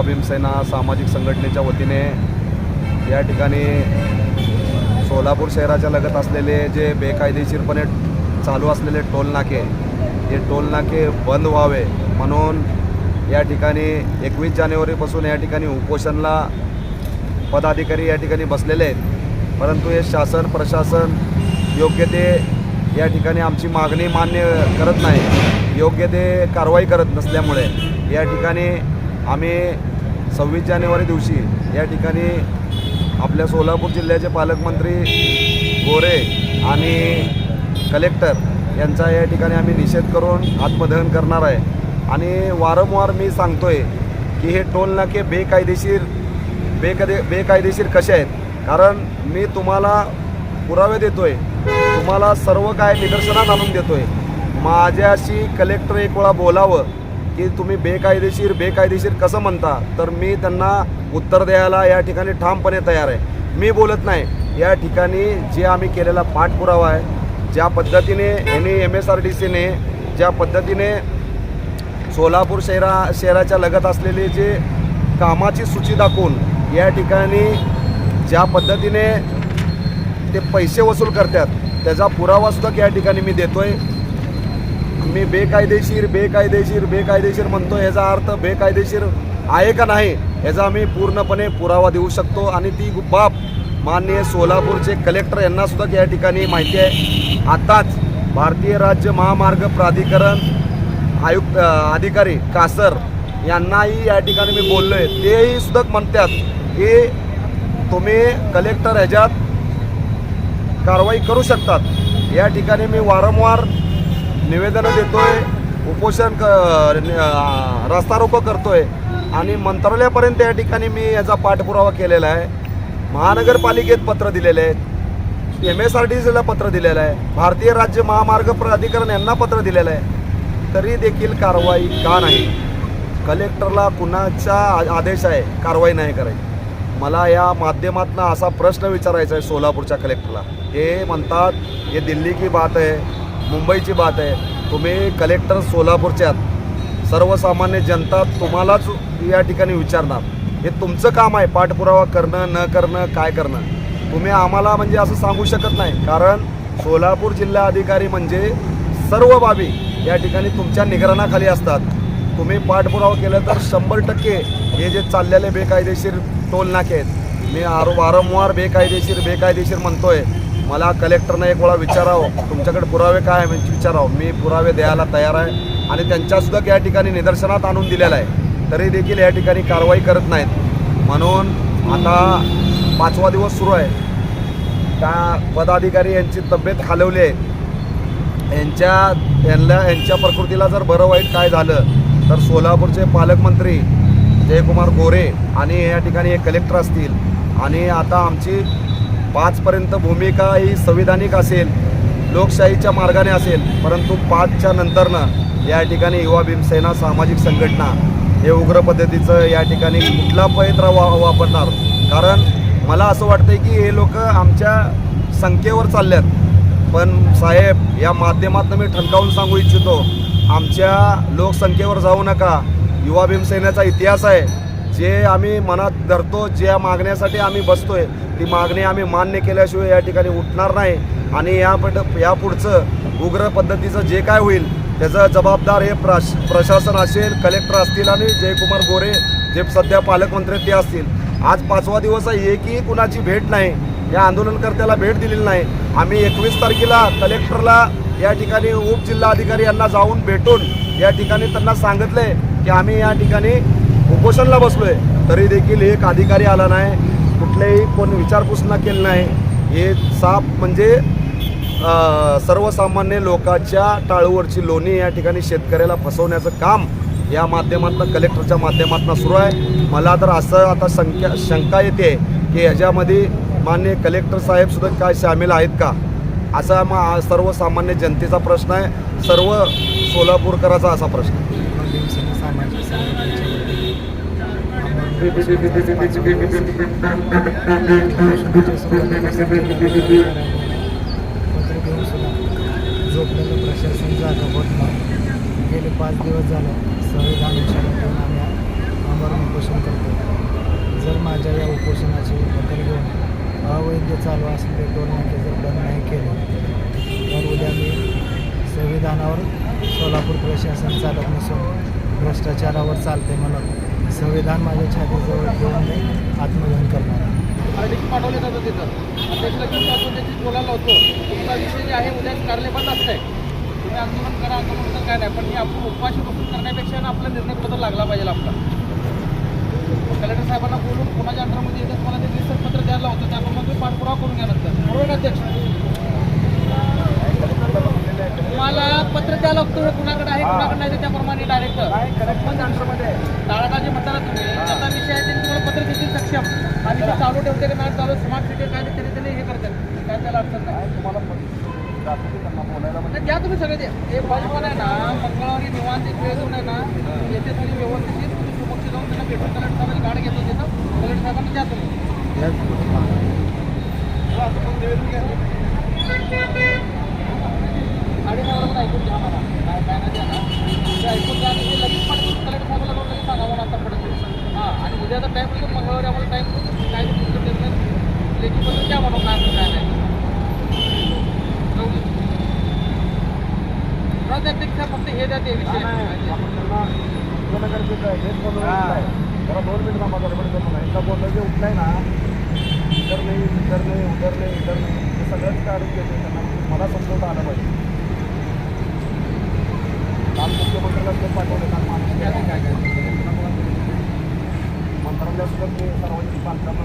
युवा भीमसेना सामाजिक संघटनेच्या वतीने या ठिकाणी सोलापूर शहराच्या लगत असलेले जे बेकायदेशीरपणे चालू असलेले टोलनाके, हे टोलनाके बंद व्हावे म्हणून या ठिकाणी 21 जानेवारीपासून या ठिकाणी उपोषणला पदाधिकारी या ठिकाणी बसलेले आहेत। परंतु हे शासन प्रशासन योग्य ते या ठिकाणी आमची मागणी मान्य करत नाही, योग्य ते कारवाई करत नसल्यामुळे या ठिकाणी आम्ही 26 जानेवारी दिवशी या ठिकाणी आपल्या सोलापूर जिल्ह्याचे पालकमंत्री गोरे आणि कलेक्टर यांचा या ठिकाणी आम्ही निषेध करून आत्मदहन करणार आहे। आणि वारंवार मी सांगतोय की हे टोलनाके बेकायदेशीर कसे आहेत, कारण मी तुम्हाला पुरावे देतोय, तुम्हाला सर्व काय निदर्शनात आणून देतोय। माझ्याशी कलेक्टर एक वेळा बोलावं की तुम्ही बेकायदेशीर कसं म्हणता, तर मी त्यांना उत्तर द्यायला या ठिकाणी ठामपणे तयार आहे। मी बोलत नाही, या ठिकाणी जे आम्ही केलेला पाठपुरावा आहे, ज्या पद्धतीने यांनी MSRDCने ज्या पद्धतीने सोलापूर शहराच्या लगत असलेले जे कामाची सूची दाखवून या ठिकाणी ज्या पद्धतीने ते पैसे वसूल करतात त्याचा पुरावासुद्धा या ठिकाणी मी देतोय। मी बेकायदेशीर म्हणतो, याचा अर्थ बेकायदेशीर आहे का नाही याचा आम्ही पूर्णपणे पुरावा देऊ शकतो। आणि ती बाब माननीय सोलापूरचे कलेक्टर यांनासुद्धा या ठिकाणी माहिती आहे। आताच भारतीय राज्य महामार्ग प्राधिकरण अधिकारी कासर यांनाही या ठिकाणी मी बोललो आहे, तेही सुद्धा म्हणतात की तुम्ही कलेक्टर ह्याच्यात कारवाई करू शकतात। या ठिकाणी मी वारंवार निवेदनं देतोय, उपोषण रस्ता रोको करतोय आणि मंत्रालयापर्यंत या ठिकाणी मी याचा पाठपुरावा केलेला आहे। महानगरपालिकेत पत्र दिलेले आहेत, MSRDCला पत्र दिलेलं आहे, भारतीय राज्य महामार्ग प्राधिकरण यांना पत्र दिलेलं आहे, तरी देखील कारवाई का नाही? कलेक्टरला कुणाचा आदेश आहे कारवाई नाही करायची? मला या माध्यमातून असा प्रश्न विचारायचा आहे सोलापूरच्या कलेक्टरला। हे म्हणतात हे दिल्ली की बात आहे, मुंबईची बात आहे, तुम्ही कलेक्टर सोलापूरच्यात, सर्वसामान्य जनता तुम्हालाच या ठिकाणी विचारणार। हे तुमचं काम आहे पाठपुरावा करणं न करणं, काय करणं। तुम्ही आम्हाला म्हणजे असं सांगू शकत नाही, कारण सोलापूर जिल्हा अधिकारी म्हणजे सर्व बाबी या ठिकाणी तुमच्या निगराणाखाली असतात। तुम्ही पाठपुरावा केलं तर 100% हे जे चाललेले बेकायदेशीर टोलनाके आहेत, मी वारंवार बेकायदेशीर म्हणतोय, मला कलेक्टरनं एक वेळा विचारावं तुमच्याकडे पुरावे काय आहे म्हणजे विचारावं, मी पुरावे द्यायला तयार आहे आणि त्यांच्यासुद्धा या ठिकाणी निदर्शनात आणून दिलेलं आहे, तरी देखील या ठिकाणी कारवाई करत नाहीत। म्हणून आता 5वा दिवस सुरू आहे, त्या पदाधिकारी यांची तब्येत खालवली आहे, यांच्या प्रकृतीला जर बरं वाईट काय झालं तर सोलापूरचे पालकमंत्री जयकुमार गोरे आणि या ठिकाणी हे कलेक्टर असतील। आणि आता आमची 5पर्यंत भूमिका ही संविधानिक असेल, लोकशाहीच्या मार्गाने असेल, परंतु 5च्या नंतरनं या ठिकाणी युवा भीमसेना सामाजिक संघटना हे उग्र पद्धतीचं या ठिकाणी कुठला पवित्रा वापरणार। कारण मला असं वाटतंय की हे लोक आमच्या संख्येवर चालल्यात, पण साहेब या माध्यमातून मी ठणकावून सांगू इच्छितो, आमच्या लोकसंख्येवर जाऊ नका। युवा भीमसेनेचा इतिहास आहे, जे आम्ही मनात धरतो, ज्या मागण्यासाठी आम्ही बसतोय ती मागणी आम्ही मान्य केल्याशिवाय या ठिकाणी उठणार नाही। आणि या पुढचं उग्र पद्धतीचं जे काय होईल त्याचा जबाबदार हे प्रशासन असेल, कलेक्टर असतील आणि जयकुमार गोरे जे सध्या पालकमंत्री ते असतील। आज 5वा दिवस आहे, एकही कुणाची भेट नाही, या आंदोलनकर्त्याला भेट दिलेली नाही। आम्ही 21 तारखेला कलेक्टरला या ठिकाणी उपजिल्हाधिकारी यांना जाऊन भेटून या ठिकाणी त्यांना सांगितले की आम्ही या ठिकाणी उपोषणला बसलोय, तरी देखील एक अधिकारी आला नाही, कुठलेही कोण विचारपूस न केली नाही। हे साफ म्हणजे सर्वसामान्य लोकांच्या टाळूवरची लोणी या ठिकाणी शेतकऱ्याला फसवण्याचं काम या माध्यमातून कलेक्टरच्या माध्यमातून सुरू आहे। मला तर असं आता शंका येते की याच्यामध्ये माननीय कलेक्टर साहेबसुद्धा काय सामील आहेत का, असा सर्वसामान्य जनतेचा प्रश्न आहे, सर्व सोलापूरकराचा असा प्रश्न आहे। झोपलेलं प्रशासन जागा होत नाही। गेले 5 दिवस झालं संविधान आम्ही सोमवार उपोषण करतो. जर माझ्या या उपोषणाची दखल घेऊन अवैध चालू असलेले टोल नाके जर बंद नाही केले तर उद्या मी संविधानावर सोलापूर प्रशासन चालत नसून भ्रष्टाचारावर चालते म्हणून संविधान माझ्या छातीजवळ घेऊन मी आत्मदहन करणार आहे. देखील पाठवले जातं तिथं अध्यक्षला घेऊन जातो त्याची बोलायला लावतो. तुमचा विषय जे आहे उद्या कार्यालय बंद असतंय. तुम्ही आंदोलन करा, आंदोलन तर काय नाही, पण हे आपण उपवाशी बसून करण्यापेक्षा ना आपला निर्णय कुठं लागला पाहिजे आपला. कलेक्टर साहेबांना बोलून कोणाच्या अंतरामध्ये येतं तुम्हाला ते निश्चित पत्र द्यायला होतं त्याप्रमाणे तुम्ही पाठपुरावा करून घ्या नंतर. बरोबर ना अध्यक्ष? तुम्हाला पत्र द्यायला लागतं कुणाकडे आहे कुणाकडे नाही ते त्याप्रमाणे डायरेक्ट टाळाटाळजी म्हणताना तुम्ही आता विषय आहे त्यांनी तुम्हाला पत्र देतील सक्षम हा विषय चालू ठेवते की नाही चालू स्मार्ट सिटी काय ते त्यांनी हे करतात काय त्याला अडचण नाही. नाही, द्या तुम्ही सगळे द्या. हे बसपण आहे ना मंगळवारी निवांत एक वेळ देऊन आहे ना येथे तुम्ही व्यवस्थित तुम्ही समक्ष जाऊन त्यांना भेटून कलेक्टर साहेबांची गाडी घेतो तिथं कलेक्टर साहेबांनी द्या तुम्ही गाडी साहेबांना ऐकून घ्या मला काय काय नाही द्या ना ते ऐकून घ्या आणि ते लगेच पण कलेक्टर साहेबांना जाऊन लगेच सांगावं ना आता पडत. हां आणि उद्याचा टाईम देऊन मंगळवारी आम्हाला टाईम काय ते तुमचं निर्णय लेखी पत्र द्या म्हणून काय काय नाही फक्त हे द्या ते विषय जरा 2 मिनिट थांबा एकदा बोललं जे उठलाय ना इतर नाही उधर नाही हे सगळंच काढून घेतो त्यांना मला समजवता आलं पाहिजे. काल मुख्यमंत्र्याला ते पाठवले काल महाराष्ट्र काय मंत्रालयात सुद्धा ते सार्वजनिक बांधकाम